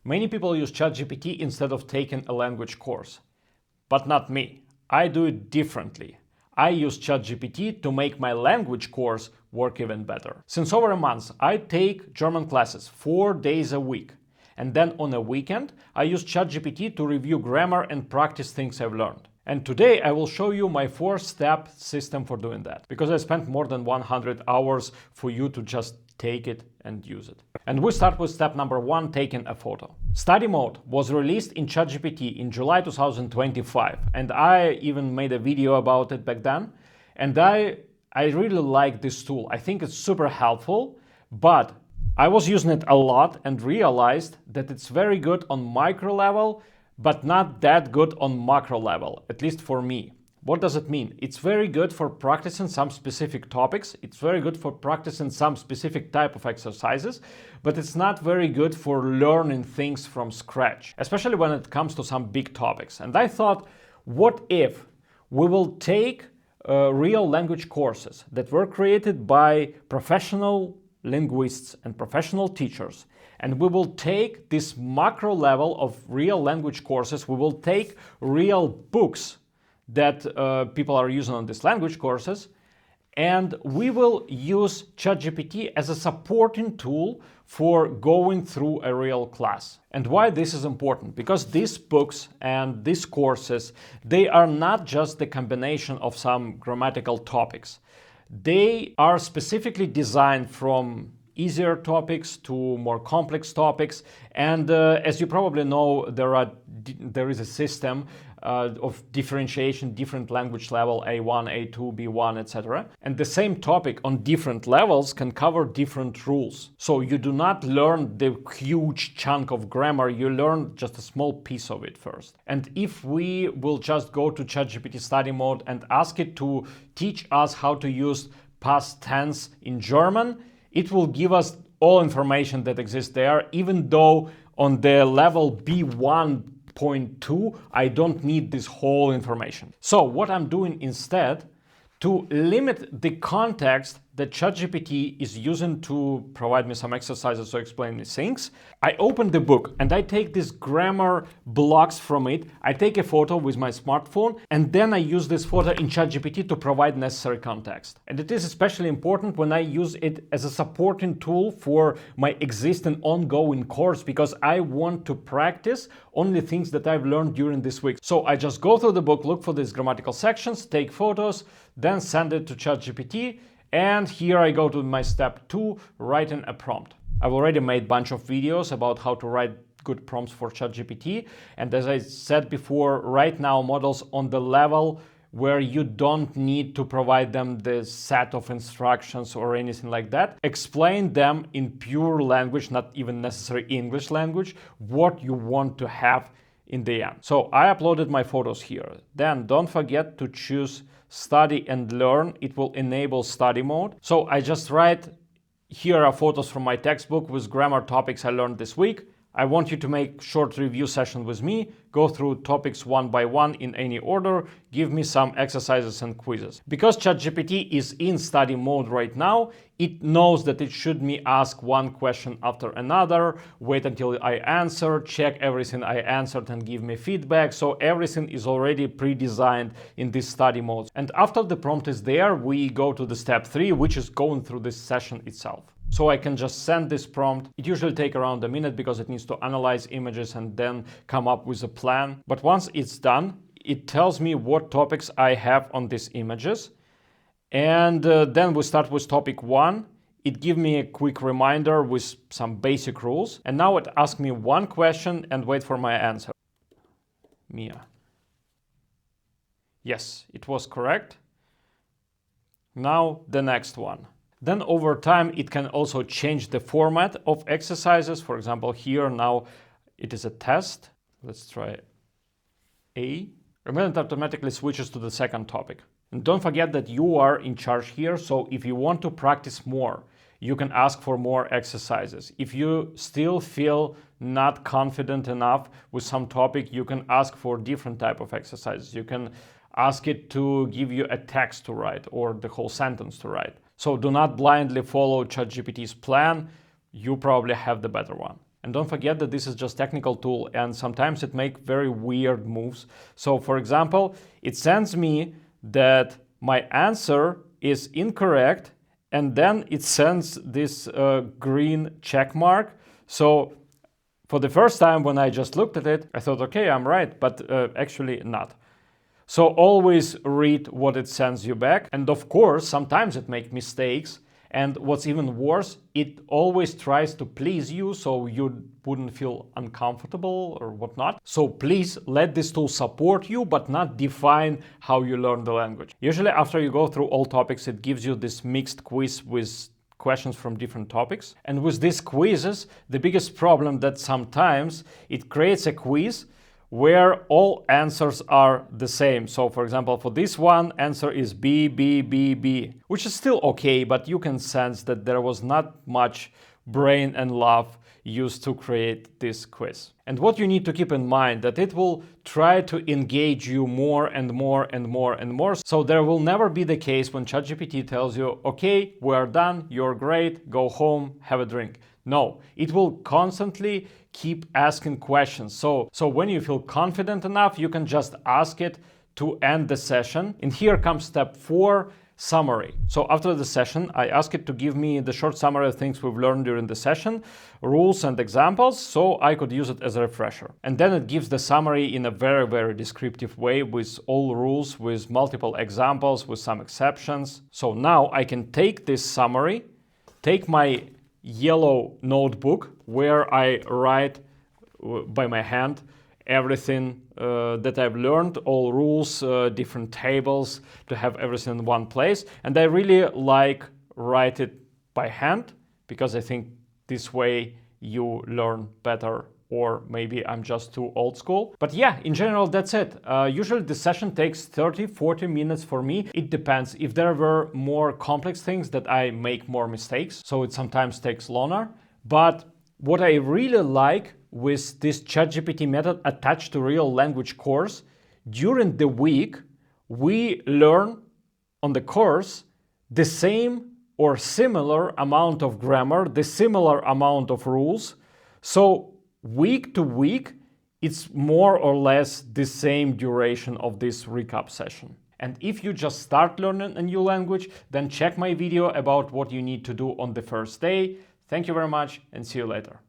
Many people use ChatGPT instead of taking a language course. But not me. I do it differently. I use ChatGPT to make my language course work even better. Since over a month, I take German classes 4 days a week. And then on a weekend, I use ChatGPT to review grammar and practice things I've learned. And today I will show you my 4-step system for doing that, because I spent more than 100 hours for you to just take it and use it. And we start with step number 1, taking a photo. Study mode was released in ChatGPT in July 2025, and I even made a video about it back then. And I really like this tool. I think it's super helpful, but I was using it a lot and realized that it's very good on micro level, but not that good on macro level, at least for me. What does it mean? It's very good for practicing some specific topics. It's very good for practicing some specific type of exercises, but it's not very good for learning things from scratch, especially when it comes to some big topics. And I thought, what if we will take real language courses that were created by professional linguists and professional teachers, and we will take this macro level of real language courses, we will take real books that people are using on these language courses, and we will use ChatGPT as a supporting tool for going through a real class. And why this is important? Because these books and these courses, they are not just the combination of some grammatical topics. They are specifically designed from easier topics to more complex topics. And as you probably know, there is a system of differentiation, different language level, A1, A2, B1, etc. And the same topic on different levels can cover different rules. So you do not learn the huge chunk of grammar, you learn just a small piece of it first. And if we will just go to ChatGPT study mode and ask it to teach us how to use past tense in German, it will give us all information that exists there, even though on the level B1.2, I don't need this whole information. So what I'm doing instead, to limit the context that ChatGPT is using to provide me some exercises or explain me things, I open the book and I take these grammar blocks from it. I take a photo with my smartphone, and then I use this photo in ChatGPT to provide necessary context. And it is especially important when I use it as a supporting tool for my existing ongoing course, because I want to practice only things that I've learned during this week. So I just go through the book, look for these grammatical sections, take photos, then send it to ChatGPT. And here I go to my step 2, writing a prompt. I've already made a bunch of videos about how to write good prompts for ChatGPT. And as I said before, right now models on the level where you don't need to provide them the set of instructions or anything like that. Explain them in pure language, not even necessary English language, what you want to have in the end. So I uploaded my photos here. Then don't forget to choose study and learn. It will enable study mode. So I just write, here are photos from my textbook with grammar topics I learned this week. I want you to make short review session with me, go through topics one by one in any order, give me some exercises and quizzes. Because ChatGPT is in study mode right now, it knows that it should me ask one question after another, wait until I answer, check everything I answered and give me feedback. So everything is already pre-designed in this study mode. And after the prompt is there, we go to the step 3, which is going through this session itself. So I can just send this prompt. It usually takes around a minute because it needs to analyze images and then come up with a plan. But once it's done, it tells me what topics I have on these images. And then we start with topic 1. It gives me a quick reminder with some basic rules. And now it asks me one question and wait for my answer. Mia. Yes, it was correct. Now the next one. Then over time, it can also change the format of exercises. For example, here now it is a test. Let's try A. And then it automatically switches to the second topic. And don't forget that you are in charge here. So if you want to practice more, you can ask for more exercises. If you still feel not confident enough with some topic, you can ask for different type of exercises. You can ask it to give you a text to write or the whole sentence to write. So do not blindly follow ChatGPT's plan. You probably have the better one. And don't forget that this is just technical tool, and sometimes it makes very weird moves. So for example, it sends me that my answer is incorrect, and then it sends this green check mark. So for the first time when I just looked at it, I thought, okay, I'm right, but actually not. So always read what it sends you back. And of course, sometimes it makes mistakes. And what's even worse, it always tries to please you so you wouldn't feel uncomfortable or whatnot. So please let this tool support you, but not define how you learn the language. Usually after you go through all topics, it gives you this mixed quiz with questions from different topics. And with these quizzes, the biggest problem that sometimes it creates a quiz where all answers are the same. So for example, for this one, answer is B, B, B, B, which is still okay, but you can sense that there was not much brain and love used to create this quiz. And what you need to keep in mind that it will try to engage you more and more and more and more. So there will never be the case when ChatGPT tells you, okay, we're done, you're great, go home, have a drink. No, it will constantly keep asking questions. So when you feel confident enough, you can just ask it to end the session. And here comes step 4, summary. So after the session, I ask it to give me the short summary of things we've learned during the session, rules and examples, so I could use it as a refresher. And then it gives the summary in a very, very descriptive way with all rules, with multiple examples, with some exceptions. So now I can take this summary, take my yellow notebook where I write by my hand everything that I've learned, all rules, different tables, to have everything in one place. And I really like write it by hand because I think this way you learn better, or maybe I'm just too old school. But yeah, in general, that's it. Usually the session takes 30-40 minutes for me. It depends. If there were more complex things that I make more mistakes, so it sometimes takes longer. But what I really like with this ChatGPT method attached to real language course, during the week, we learn on the course the same or similar amount of grammar, the similar amount of rules. So week to week, it's more or less the same duration of this recap session. And if you just start learning a new language, then check my video about what you need to do on the first day. Thank you very much and see you later.